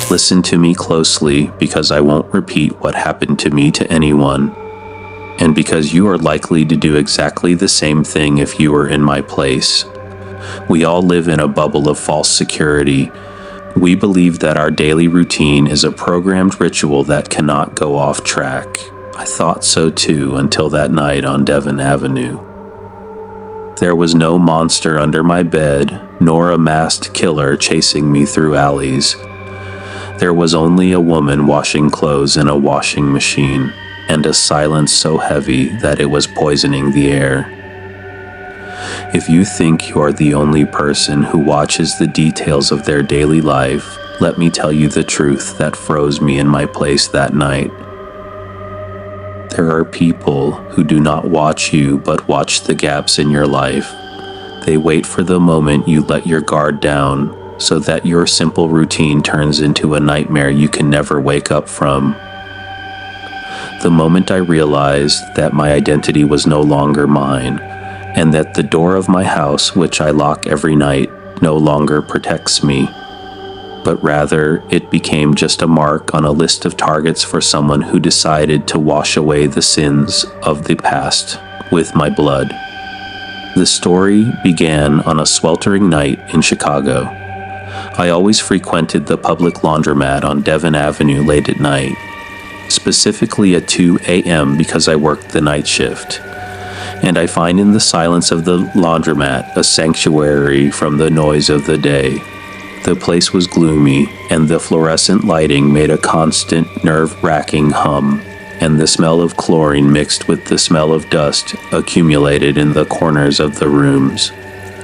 Listen to me closely, because I won't repeat what happened to me to anyone, and because you are likely to do exactly the same thing if you were in my place. We all live in a bubble of false security. We believe that our daily routine is a programmed ritual that cannot go off track. I thought so too until that night on Devon Avenue. There was no monster under my bed, nor a masked killer chasing me through alleys. There was only a woman washing clothes in a washing machine, and a silence so heavy that it was poisoning the air. If you think you are the only person who watches the details of their daily life, let me tell you the truth that froze me in my place that night. There are people who do not watch you but watch the gaps in your life. They wait for the moment you let your guard down, so that your simple routine turns into a nightmare you can never wake up from. The moment I realized that my identity was no longer mine, and that the door of my house, which I lock every night, no longer protects me, but rather it became just a mark on a list of targets for someone who decided to wash away the sins of the past with my blood. The story began on a sweltering night in Chicago. I always frequented the public laundromat on Devon Avenue late at night, specifically at 2 a.m. because I worked the night shift. And I find in the silence of the laundromat a sanctuary from the noise of the day. The place was gloomy, and the fluorescent lighting made a constant, nerve-wracking hum, and the smell of chlorine mixed with the smell of dust accumulated in the corners of the rooms.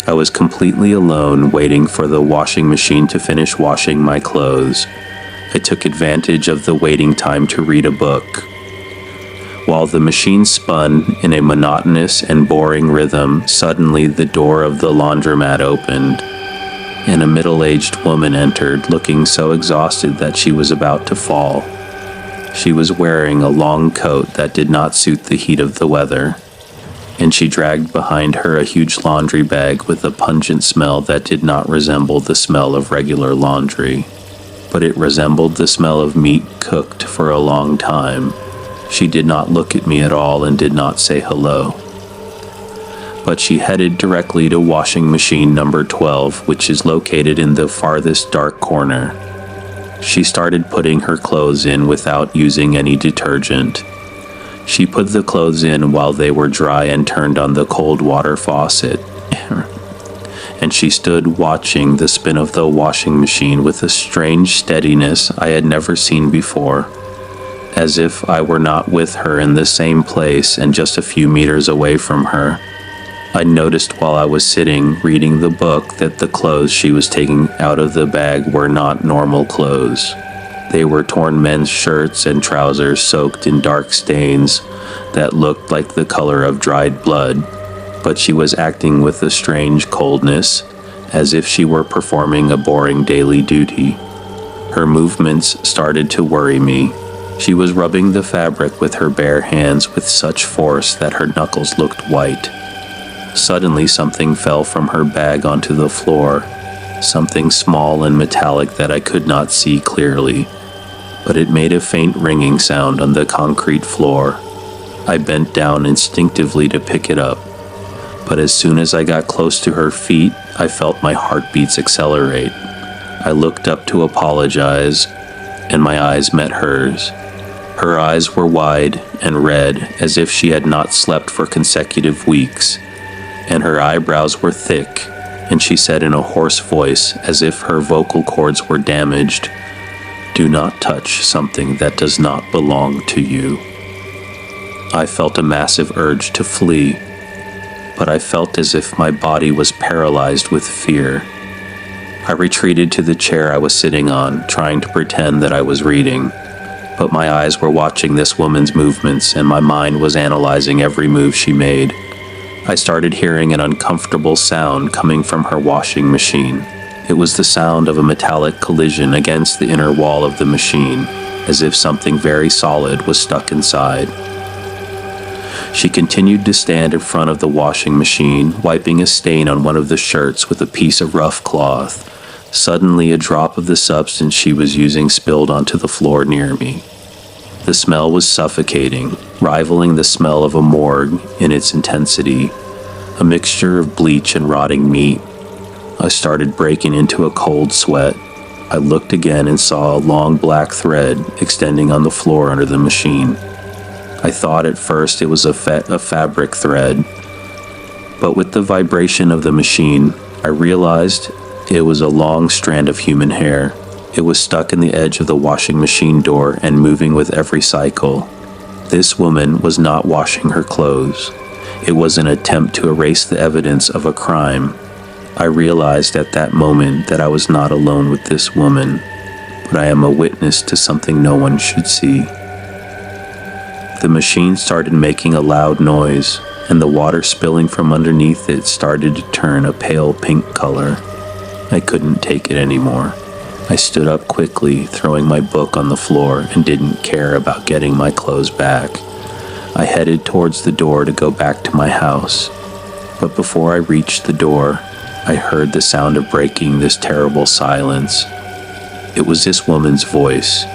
I was completely alone, waiting for the washing machine to finish washing my clothes. I took advantage of the waiting time to read a book. While the machine spun in a monotonous and boring rhythm, suddenly the door of the laundromat opened, and a middle-aged woman entered, looking so exhausted that she was about to fall. She was wearing a long coat that did not suit the heat of the weather, and she dragged behind her a huge laundry bag with a pungent smell that did not resemble the smell of regular laundry, but it resembled the smell of meat cooked for a long time. She did not look at me at all and did not say hello. But she headed directly to washing machine number 12, which is located in the farthest dark corner. She started putting her clothes in without using any detergent. She put the clothes in while they were dry and turned on the cold water faucet. And she stood watching the spin of the washing machine with a strange steadiness I had never seen before, as if I were not with her in the same place and just a few meters away from her. I noticed while I was sitting reading the book that the clothes she was taking out of the bag were not normal clothes. They were torn men's shirts and trousers soaked in dark stains that looked like the color of dried blood, but she was acting with a strange coldness, as if she were performing a boring daily duty. Her movements started to worry me. She was rubbing the fabric with her bare hands with such force that her knuckles looked white. Suddenly something fell from her bag onto the floor, something small and metallic that I could not see clearly, but it made a faint ringing sound on the concrete floor. I bent down instinctively to pick it up, but as soon as I got close to her feet, I felt my heartbeats accelerate. I looked up to apologize, and my eyes met hers. Her eyes were wide and red, as if she had not slept for consecutive weeks, and her eyebrows were thick, and she said in a hoarse voice, as if her vocal cords were damaged, "Do not touch something that does not belong to you." I felt a massive urge to flee, but I felt as if my body was paralyzed with fear. I retreated to the chair I was sitting on, trying to pretend that I was reading, but my eyes were watching this woman's movements, and my mind was analyzing every move she made. I started hearing an uncomfortable sound coming from her washing machine. It was the sound of a metallic collision against the inner wall of the machine, as if something very solid was stuck inside. She continued to stand in front of the washing machine, wiping a stain on one of the shirts with a piece of rough cloth. Suddenly, a drop of the substance she was using spilled onto the floor near me. The smell was suffocating, rivaling the smell of a morgue in its intensity, a mixture of bleach and rotting meat. I started breaking into a cold sweat. I looked again and saw a long black thread extending on the floor under the machine. I thought at first it was a fabric thread, but with the vibration of the machine, I realized it was a long strand of human hair. It was stuck in the edge of the washing machine door and moving with every cycle. This woman was not washing her clothes. It was an attempt to erase the evidence of a crime. I realized at that moment that I was not alone with this woman, but I am a witness to something no one should see. The machine started making a loud noise, and the water spilling from underneath it started to turn a pale pink color. I couldn't take it anymore. I stood up quickly, throwing my book on the floor, and didn't care about getting my clothes back. I headed towards the door to go back to my house, but before I reached the door, I heard the sound of breaking this terrible silence. It was this woman's voice.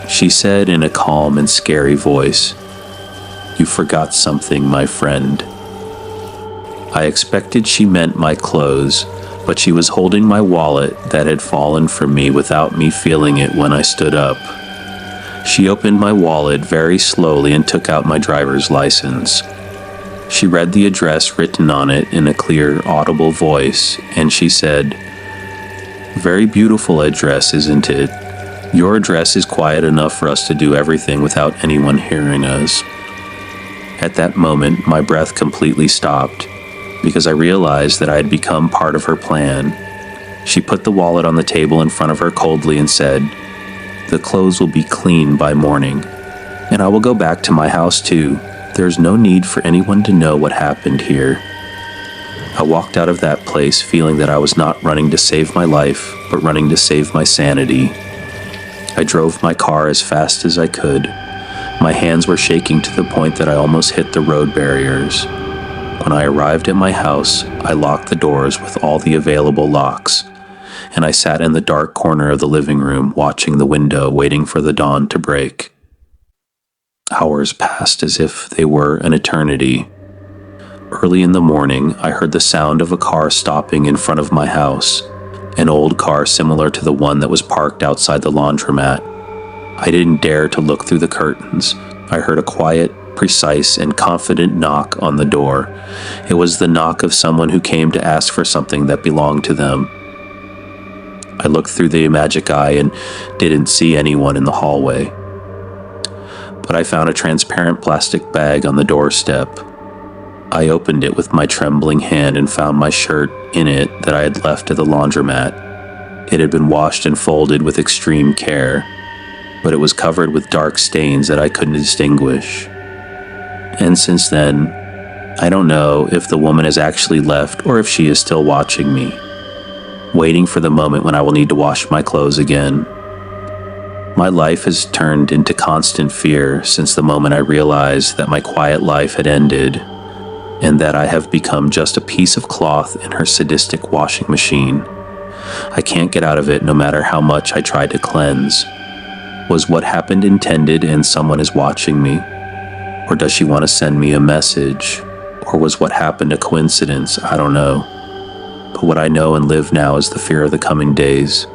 She said in a calm and scary voice, "You forgot something, my friend." I expected she meant my clothes, but she was holding my wallet that had fallen from me without me feeling it when I stood up. She opened my wallet very slowly and took out my driver's license. She read the address written on it in a clear, audible voice, and she said, "Very beautiful address, isn't it? Your address is quiet enough for us to do everything without anyone hearing us." At that moment, my breath completely stopped, because I realized that I had become part of her plan. She put the wallet on the table in front of her coldly and said, "The clothes will be clean by morning, and I will go back to my house too. There's no need for anyone to know what happened here." I walked out of that place feeling that I was not running to save my life, but running to save my sanity. I drove my car as fast as I could. My hands were shaking to the point that I almost hit the road barriers. When I arrived at my house, I locked the doors with all the available locks, and I sat in the dark corner of the living room watching the window, waiting for the dawn to break. Hours passed as if they were an eternity. Early in the morning, I heard the sound of a car stopping in front of my house, an old car similar to the one that was parked outside the laundromat. I didn't dare to look through the curtains. I heard a quiet, precise, and confident knock on the door. It was the knock of someone who came to ask for something that belonged to them. I looked through the magic eye and didn't see anyone in the hallway. But I found a transparent plastic bag on the doorstep. I opened it with my trembling hand and found my shirt in it that I had left at the laundromat. It had been washed and folded with extreme care, but it was covered with dark stains that I couldn't distinguish. And since then, I don't know if the woman has actually left or if she is still watching me, waiting for the moment when I will need to wash my clothes again. My life has turned into constant fear since the moment I realized that my quiet life had ended, and that I have become just a piece of cloth in her sadistic washing machine. I can't get out of it no matter how much I try to cleanse. Was what happened intended and someone is watching me? Or does she want to send me a message? Or was what happened a coincidence? I don't know. But what I know and live now is the fear of the coming days.